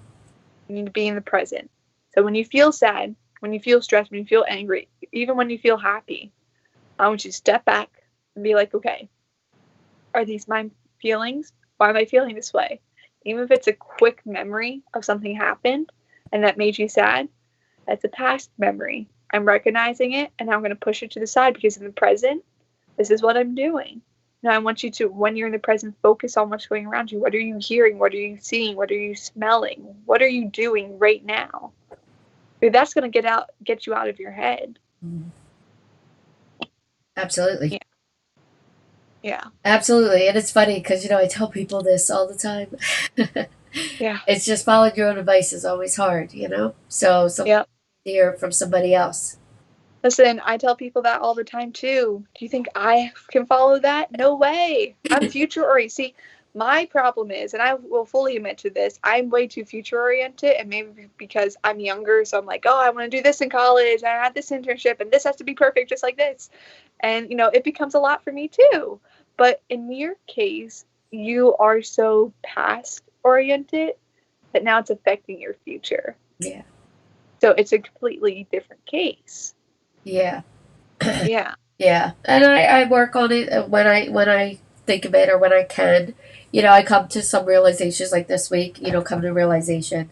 need to be in the present. So when you feel sad, when you feel stressed, when you feel angry, even when you feel happy, I want you to step back and be like, okay, are these my feelings? Why am I feeling this way? Even if it's a quick memory of something happened and that made you sad, that's a past memory. I'm recognizing it and now I'm going to push it to the side because in the present, this is what I'm doing. Now I want you to, when you're in the present, focus on what's going around you. What are you hearing? What are you seeing? What are you smelling? What are you doing right now? That's going to get you out of your head. Absolutely. Yeah. Yeah. Absolutely. And it's funny because, I tell people this all the time. Yeah. It's just following your own advice is always hard. So sometimes Yeah. hear from somebody else. Listen, I tell people that all the time too. Do you think I can follow that? No way. I'm future oriented. See, my problem is, and I will fully admit to this, I'm way too future oriented, and maybe because I'm younger, so I'm like, oh, I want to do this in college, I had this internship, and this has to be perfect just like this. And, it becomes a lot for me too. But in your case, you are so past oriented that now it's affecting your future. Yeah. So it's a completely different case. Yeah. Yeah. Yeah. And I work on it when I think of it or when I can. I come to some realizations like this week, come to realization.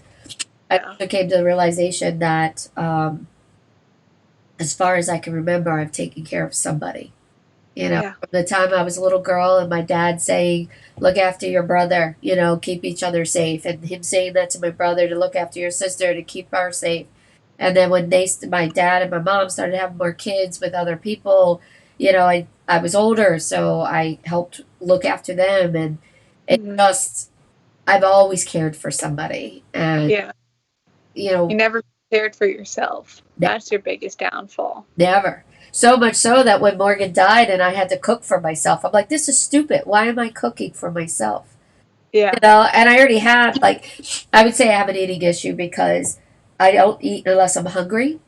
I Yeah. also came to the realization that as far as I can remember, I've taken care of somebody. Yeah. From the time I was a little girl and my dad saying, look after your brother, keep each other safe. And him saying that to my brother to look after your sister, to keep her safe. And then when my dad and my mom started having more kids with other people, I I was older, so I helped look after them, and it Hmm. just I've always cared for somebody, and Yeah. you You know, never cared for yourself. That's your biggest downfall. never. So much so that when Morgan died and I had to cook for myself, I'm like, this is stupid. Why am I cooking for myself? You Yeah. know, and I already have, like, I would say I have an eating issue because I don't eat unless I'm hungry.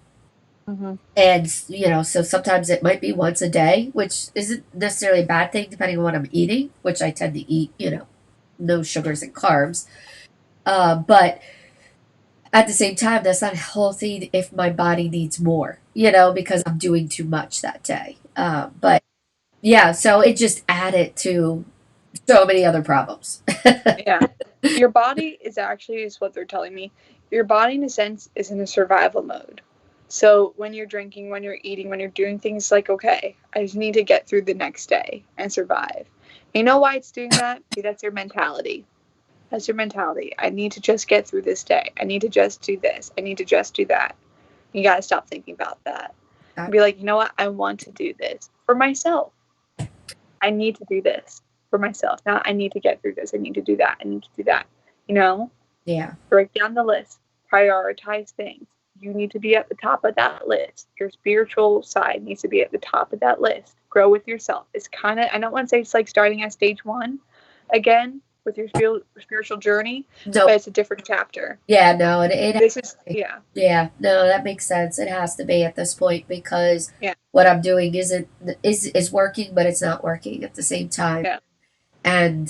Hmm. And, so sometimes it might be once a day, which isn't necessarily a bad thing depending on what I'm eating, which I tend to eat, no sugars and carbs. But at the same time, that's not healthy if my body needs more, because I'm doing too much that day. But yeah, so it just added to so many other problems. Yeah. Your body is actually, is what they're telling me. Your body, in a sense, is in a survival mode. So when you're drinking, when you're eating, when you're doing things like, okay, I just need to get through the next day and survive. You know why it's doing that? Because that's your mentality. That's your mentality. I need to just get through this day. I need to just do this. I need to just do that. You got to stop thinking about that. And be like, you know what? I want to do this for myself. I need to do this for myself. Not I need to get through this. I need to do that. I need to do that. You know, Yeah, break down the list, prioritize things. You need to be at the top of that list. Your spiritual side needs to be at the top of that list. Grow with yourself. It's kind of, I don't want to say it's like starting at stage one again with your spiritual journey, no, but it's a different chapter. yeah, no, it This is, yeah, yeah, no, that makes sense. It has to be at this point because yeah, what I'm doing is working, but it's not working at the same time. yeah. And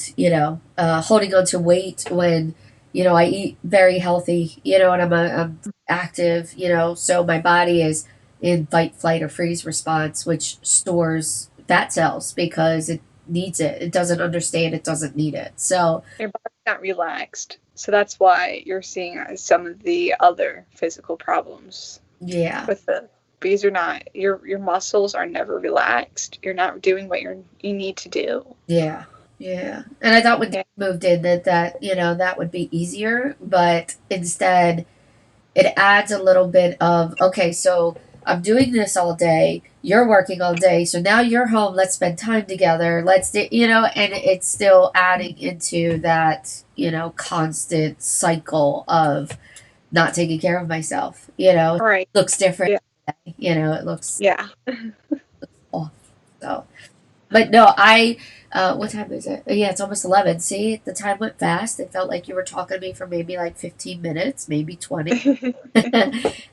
holding on to weight when I eat very healthy, and I'm active, so my body is in fight, flight, or freeze response, which stores fat cells because it needs it. It doesn't understand it doesn't need it. So Your body's not relaxed. So that's why you're seeing some of the other physical problems yeah. with the, because you're not, your muscles are never relaxed. You're not doing what you need to do. Yeah, yeah. And I thought when Dave Yeah. moved in that would be easier, but instead it adds a little bit of, okay, so I'm doing this all day, you're working all day, so now you're home, let's spend time together, let's do, and it's still adding into that, constant cycle of not taking care of myself, All right. looks different, Yeah. it looks Yeah. off. So but no, what time is it? Yeah, it's almost 11. See, the time went fast. It felt like you were talking to me for maybe like 15 minutes, maybe 20.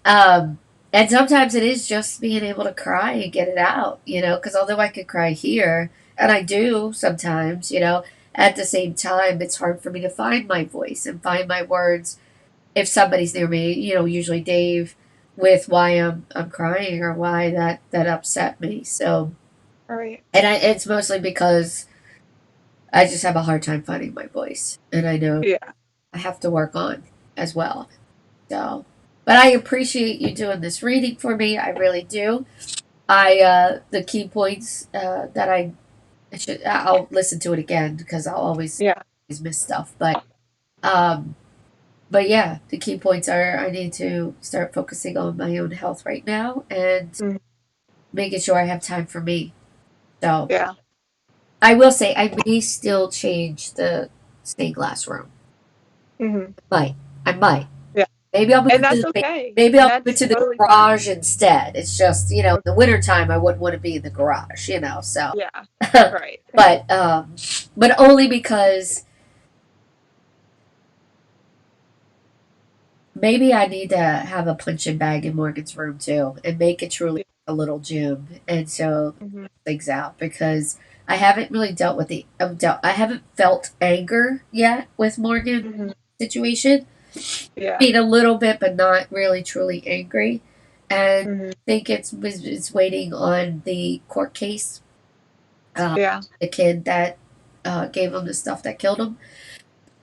um, and sometimes it is just being able to cry and get it out, because although I could cry here, and I do sometimes, at the same time, it's hard for me to find my voice and find my words if somebody's near me, usually Dave, with why I'm crying or why that upset me. So, All right. and it's mostly because I just have a hard time finding my voice, and I know Yeah. I have to work on as well. So, but I appreciate you doing this reading for me. I really do. The key points that I'll listen to it again because I'll Yeah. always miss stuff. Um, but yeah, the key points are I need to start focusing on my own health right now and Mhm. making sure I have time for me. So Yeah. I will say I may still change the stained glass room. Hmm. Might. I might. Yeah. Maybe I'll move And it to that's the okay. maybe And I'll move it that's to the totally fine. garage instead. It's just, in the wintertime I wouldn't want to be in the garage, so Yeah. Right. but only because maybe I need to have a punching bag in Morgan's room too and make it truly Yeah. a little gym and so Hmm. things out because I haven't really dealt with I haven't felt anger yet with Morgan Hmm. situation. Yeah. Being a little bit, but not really truly angry. And Hmm. I think it's waiting on the court case. Yeah. The kid that gave him the stuff that killed him,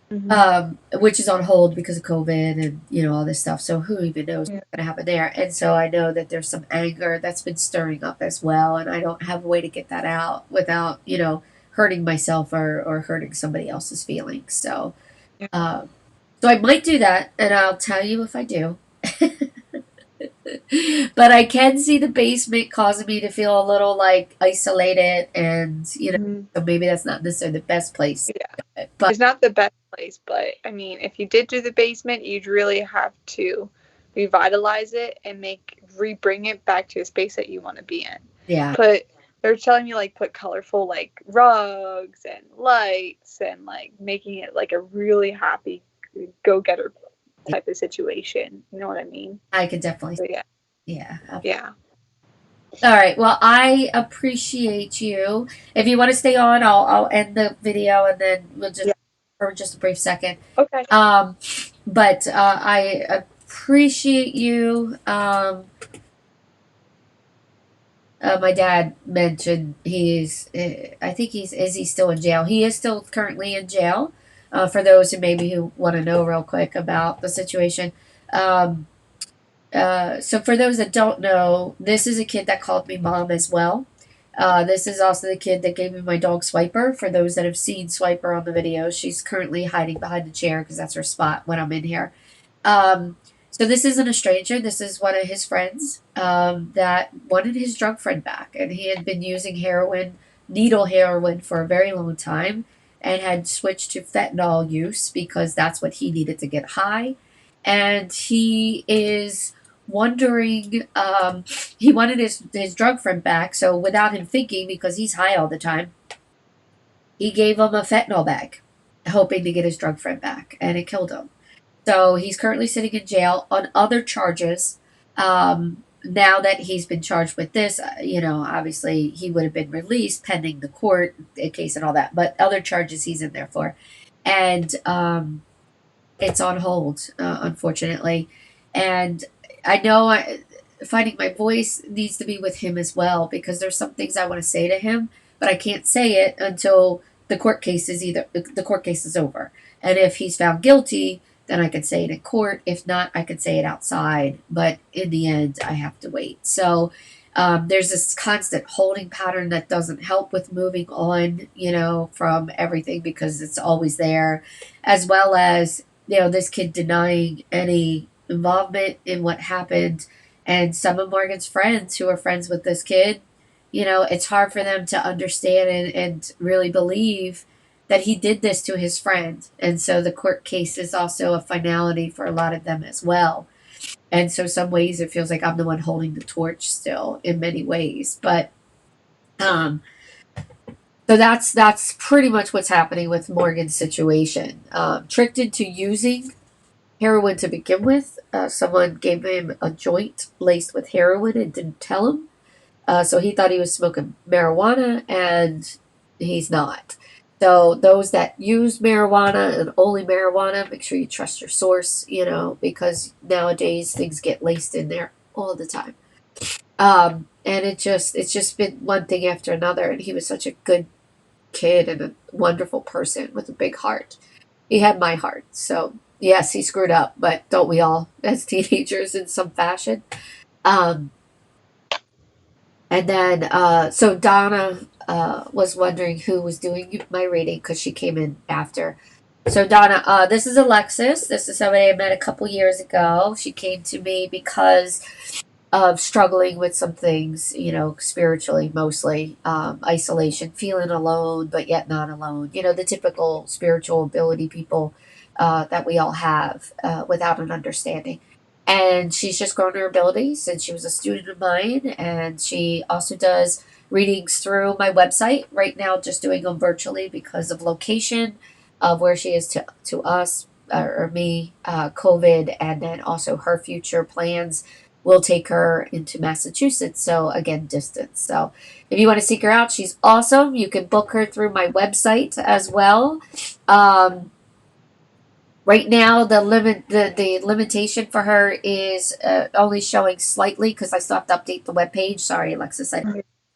Hmm. which is on hold because of COVID and all this stuff. So who even knows Yeah. what's going to happen there? And so I know that there's some anger that's been stirring up as well, and I don't have a way to get that out without hurting myself or hurting somebody else's feelings. So. Yeah. So I might do that, and I'll tell you if I do. But I can see the basement causing me to feel a little like isolated, and Mhm. so maybe that's not necessarily the best place. Yeah. But It's not the best place, but I mean, if you did do the basement, you'd really have to revitalize it and bring it back to a space that you want to be in. yeah, They're telling me like put colorful like rugs and lights and like making it like a really happy go getter type of situation. You know what I mean? I could definitely, So yeah, yeah. yeah, All right. Well, I appreciate you. If you want to stay on, I'll end the video and then we'll just yeah. for just a brief second. Okay. Um, but I appreciate you. My dad mentioned I think is he still in jail? He is still currently in jail. For those who want to know real quick about the situation. Um, so for those that don't know, this is a kid that called me mom as well. This is also the kid that gave me my dog Swiper. For those that have seen Swiper on the video, she's currently hiding behind the chair because that's her spot when I'm in here. Um, so this isn't a stranger. This is one of his friends that wanted his drug friend back, and he had been using needle heroin, for a very long time, and had switched to fentanyl use because that's what he needed to get high. And he is wondering. He wanted his drug friend back, so without him thinking, because he's high all the time, he gave him a fentanyl bag, hoping to get his drug friend back, and it killed him. So he's currently sitting in jail on other charges. Now that he's been charged with this, obviously he would have been released pending the court case and all that. But other charges he's in there for, and it's on hold, unfortunately. And I know finding my voice needs to be with him as well, because there's some things I want to say to him, but I can't say it until the court case is over. And if he's found guilty, then I can say it in court. If not, I can say it outside. But in the end, I have to wait. So there's this constant holding pattern that doesn't help with moving on, from everything, because it's always there, as well as this kid denying any involvement in what happened. And some of Morgan's friends who are friends with this kid, it's hard for them to understand and really believe that he did this to his friend. And so the court case is also a finality for a lot of them as well. And so some ways it feels like I'm the one holding the torch still in many ways. But um so that's pretty much what's happening with Morgan's situation. Tricked into using heroin to begin with. Someone gave him a joint laced with heroin and didn't tell him. So he thought he was smoking marijuana, and he's not. So those that use marijuana and only marijuana, make sure you trust your source, because nowadays things get laced in there all the time. And it's just been one thing after another. And he was such a good kid and a wonderful person with a big heart. He had my heart. So yes, he screwed up, but don't we all as teenagers in some fashion? Um, and then so Donna was wondering who was doing my reading, because she came in after. So Donna, this is Alexis. This is somebody I met a couple years ago. She came to me because of struggling with some things, spiritually, mostly isolation, feeling alone, but yet not alone. The typical spiritual ability people that we all have without an understanding. And she's just grown her abilities, and she was a student of mine. And she also does readings through my website right now, just doing them virtually because of location of where she is to us or me, COVID, and then also her future plans will take her into Massachusetts. So again, distance. So if you want to seek her out, she's awesome. You can book her through my website as well. Um, right now, the limitation for her is only showing slightly, because I still have to update the webpage. Sorry, Alexis.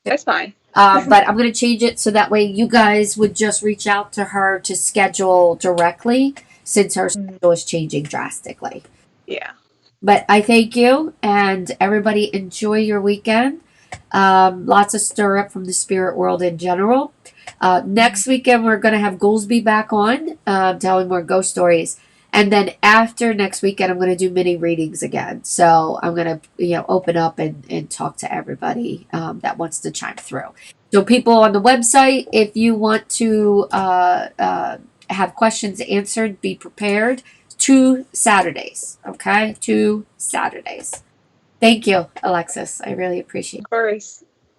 That's fine. But I'm going to change it so that way you guys would just reach out to her to schedule directly, since her Mhm. schedule is changing drastically. Yeah. But I thank you, and everybody enjoy your weekend. Lots of stir up from the spirit world in general. Next weekend, we're going to have Goolsby back on, telling more ghost stories. And then after next weekend, I'm going to do mini readings again. So I'm going to, open up and talk to everybody that wants to chime through. So people on the website, if you want to have questions answered, be prepared. 2 Saturdays, okay? 2 Saturdays. Thank you, Alexis. I really appreciate it. Of course.